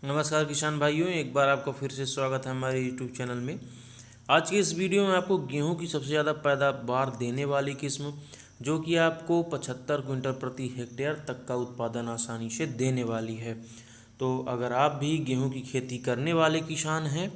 नमस्कार किसान भाइयों, एक बार आपका फिर से स्वागत है हमारे यूट्यूब चैनल में। आज के इस वीडियो में आपको गेहूं की सबसे ज़्यादा पैदावार देने वाली किस्म जो कि आपको 75 क्विंटल प्रति हेक्टेयर तक का उत्पादन आसानी से देने वाली है। तो अगर आप भी गेहूं की खेती करने वाले किसान हैं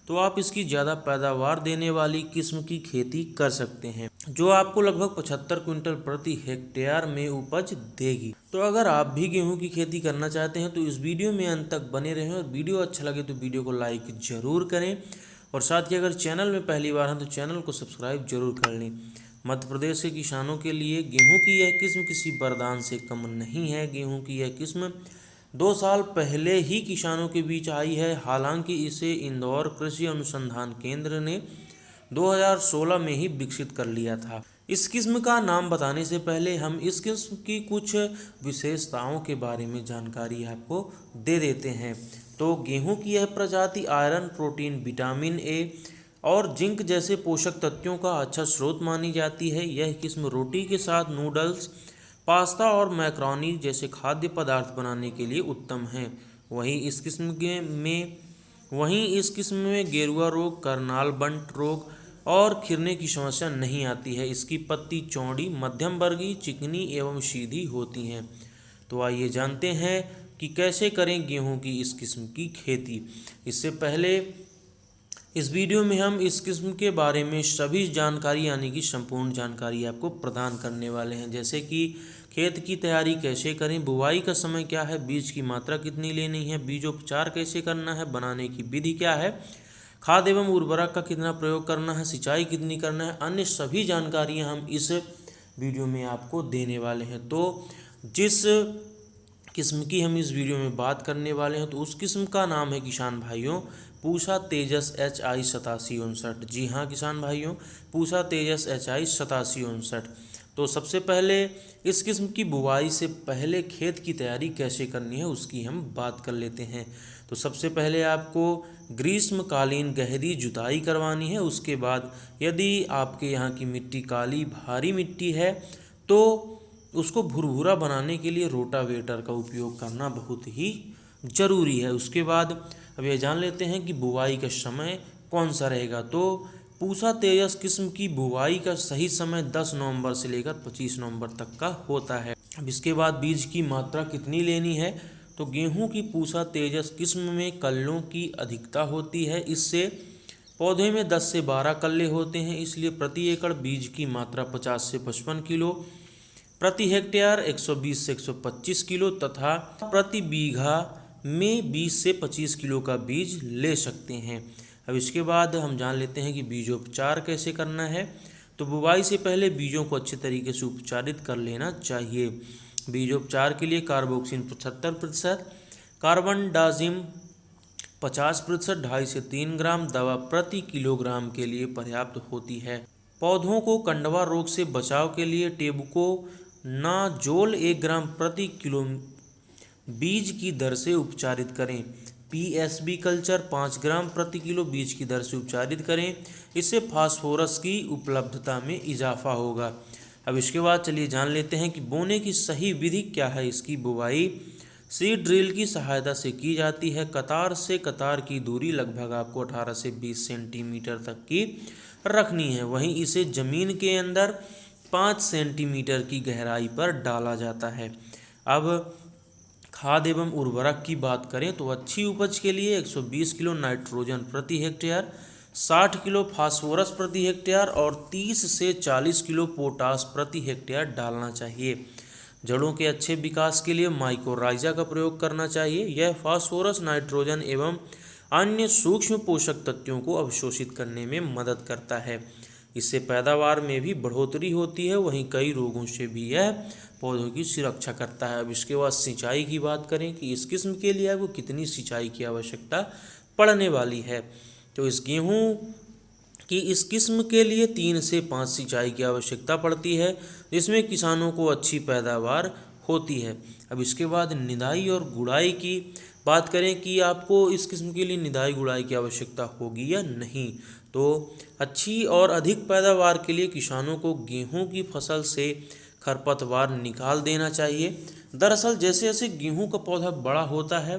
तो आप इसकी ज़्यादा पैदावार देने वाली किस्म की खेती कर सकते हैं जो आपको लगभग 75 क्विंटल प्रति हेक्टेयर में उपज देगी। तो अगर आप भी गेहूं की खेती करना चाहते हैं तो इस वीडियो में अंत तक बने रहें और वीडियो अच्छा लगे तो वीडियो को लाइक ज़रूर करें और साथ ही अगर चैनल में पहली बार हैं तो चैनल को सब्सक्राइब जरूर कर लें। मध्य प्रदेश के किसानों के लिए गेहूं की यह किस्म किसी वरदान से कम नहीं है। गेहूं की यह किस्म 2 साल पहले ही किसानों के बीच आई है। हालांकि इसे इंदौर कृषि अनुसंधान केंद्र ने 2016 में ही विकसित कर लिया था। इस किस्म का नाम बताने से पहले हम इस किस्म की कुछ विशेषताओं के बारे में जानकारी आपको दे देते हैं। तो गेहूं की यह प्रजाति आयरन, प्रोटीन, विटामिन ए और जिंक जैसे पोषक तत्वों का अच्छा स्रोत मानी जाती है। यह किस्म रोटी के साथ नूडल्स, पास्ता और मैक्रोनी जैसे खाद्य पदार्थ बनाने के लिए उत्तम है। वहीं इस किस्म में गेरुआ रोग, करनाल बंट रोग और खिरने की समस्या नहीं आती है। इसकी पत्ती चौड़ी, मध्यम वर्गीय, चिकनी एवं सीधी होती हैं। तो आइए जानते हैं कि कैसे करें गेहूं की इस किस्म की खेती। इससे पहले इस वीडियो में हम इस किस्म के बारे में सभी जानकारी यानी कि संपूर्ण जानकारी आपको प्रदान करने वाले हैं, जैसे कि खेत की तैयारी कैसे करें, बुवाई का समय क्या है, बीज की मात्रा कितनी लेनी है, बीजोपचार कैसे करना है, बनाने की विधि क्या है, खाद एवं उर्वरक का कितना प्रयोग करना है, सिंचाई कितनी करना है, अन्य सभी जानकारियां हम इस वीडियो में आपको देने वाले हैं। तो जिस किस्म की हम इस वीडियो में बात करने वाले हैं तो उस किस्म का नाम है किसान भाइयों पूसा तेजस HI 8759। जी हाँ किसान भाइयों, पूसा तेजस HI 8759। तो सबसे पहले इस किस्म की बुवाई से पहले खेत की तैयारी कैसे करनी है उसकी हम बात कर लेते हैं। तो सबसे पहले आपको ग्रीष्मकालीन गहरी जुताई करवानी है। उसके बाद यदि आपके यहाँ की मिट्टी काली भारी मिट्टी है तो उसको भुरभुरा बनाने के लिए रोटावेटर का उपयोग करना बहुत ही ज़रूरी है। उसके बाद अब ये जान लेते हैं कि बुवाई का समय कौन सा रहेगा। तो पूसा तेजस किस्म की बुवाई का सही समय 10 नवंबर से लेकर 25 नवंबर तक का होता है। अब इसके बाद बीज की मात्रा कितनी लेनी है। तो गेहूं की पूसा तेजस किस्म में कल्लों की अधिकता होती है। इससे पौधे में 10 से 12 कल्ले होते हैं, इसलिए प्रति एकड़ बीज की मात्रा 50 से 55 किलो, प्रति हेक्टेयर 120 से 125 किलो तथा प्रति बीघा में 20 से 25 किलो का बीज ले सकते हैं। अब इसके बाद हम जान लेते हैं कि बीजोपचार कैसे करना है। तो बुवाई से पहले बीजों को अच्छे तरीके से उपचारित कर लेना चाहिए। बीजोपचार के लिए कार्बोक्सिन 75%, कार्बनडाजिम 50%, 2.5 से 3 ग्राम दवा प्रति किलोग्राम के लिए पर्याप्त होती है। पौधों को कंडवा रोग से बचाव के लिए टेबुको नाजोल 1 ग्राम प्रति किलो बीज की दर से उपचारित करें। PSB कल्चर 5 ग्राम प्रति किलो बीज की दर से उपचारित करें। इससे फास्फोरस की उपलब्धता में इजाफा होगा। अब इसके बाद चलिए जान लेते हैं कि बोने की सही विधि क्या है। इसकी बुवाई सीड ड्रिल की सहायता से की जाती है। कतार से कतार की दूरी लगभग आपको 18 से 20 सेंटीमीटर तक की रखनी है। वहीं इसे जमीन के अंदर 5 सेंटीमीटर की गहराई पर डाला जाता है। अब खाद एवं उर्वरक की बात करें तो अच्छी उपज के लिए 120 किलो नाइट्रोजन प्रति हेक्टेयर, 60 किलो फास्फोरस प्रति हेक्टेयर और 30 से 40 किलो पोटास प्रति हेक्टेयर डालना चाहिए। जड़ों के अच्छे विकास के लिए माइकोराइजा का प्रयोग करना चाहिए। यह फास्फोरस, नाइट्रोजन एवं अन्य सूक्ष्म पोषक तत्वों को अवशोषित करने में मदद करता है। इससे पैदावार में भी बढ़ोतरी होती है। वहीं कई रोगों से भी यह पौधों की सुरक्षा करता है। अब इसके बाद सिंचाई की बात करें कि इस किस्म के लिए आपको कितनी सिंचाई की आवश्यकता पड़ने वाली है। तो इस गेहूं की इस किस्म के लिए 3 से 5 सिंचाई की आवश्यकता पड़ती है, जिसमें किसानों को अच्छी पैदावार होती है। अब इसके बाद निदाई और गुड़ाई की बात करें कि आपको इस किस्म के लिए निदाई गुड़ाई की आवश्यकता होगी या नहीं। तो अच्छी और अधिक पैदावार के लिए किसानों को गेहूं की फसल से खरपतवार निकाल देना चाहिए। दरअसल जैसे जैसे गेहूं का पौधा बड़ा होता है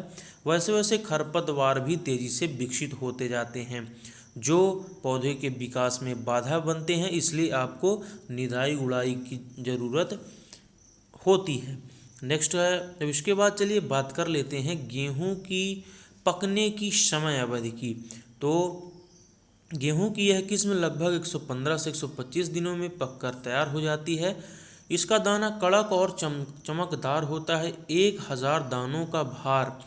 वैसे वैसे खरपतवार भी तेजी से विकसित होते जाते हैं, जो पौधे के विकास में बाधा बनते हैं, इसलिए आपको निदाई गुड़ाई की ज़रूरत होती है। नेक्स्ट है, अब इसके बाद चलिए बात कर लेते हैं गेहूं की पकने की समय अवधि की। तो गेहूं की यह किस्म लगभग 115 से 125 दिनों में पककर तैयार हो जाती है। इसका दाना कड़क और चमकदार होता है। 1000 दानों का भार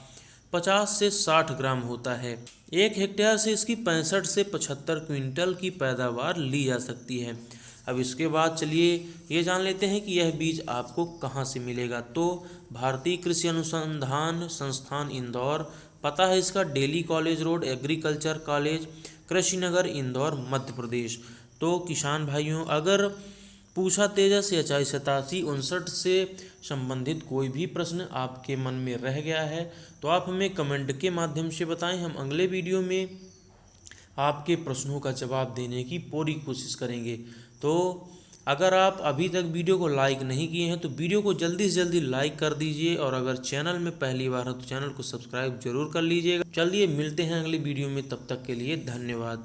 50 से 60 ग्राम होता है। 1 हेक्टेयर से इसकी 65 से 75 क्विंटल की पैदावार ली जा सकती है। अब इसके बाद चलिए ये जान लेते हैं कि यह बीज आपको कहाँ से मिलेगा। तो भारतीय कृषि अनुसंधान संस्थान इंदौर, पता है इसका Delhi college road, agriculture college, कृषि नगर, इंदौर, मध्य प्रदेश। तो किसान भाइयों, अगर पूछा तेजस HI8759 से संबंधित कोई भी प्रश्न आपके मन में रह गया है तो आप हमें कमेंट के माध्यम से बताएं। हम अगले वीडियो में आपके प्रश्नों का जवाब देने की पूरी कोशिश करेंगे। तो अगर आप अभी तक वीडियो को लाइक नहीं किए हैं तो वीडियो को जल्दी से जल्दी लाइक कर दीजिए, और अगर चैनल में पहली बार है तो चैनल को सब्सक्राइब जरूर कर लीजिएगा। चलिए मिलते हैं अगली वीडियो में, तब तक के लिए धन्यवाद।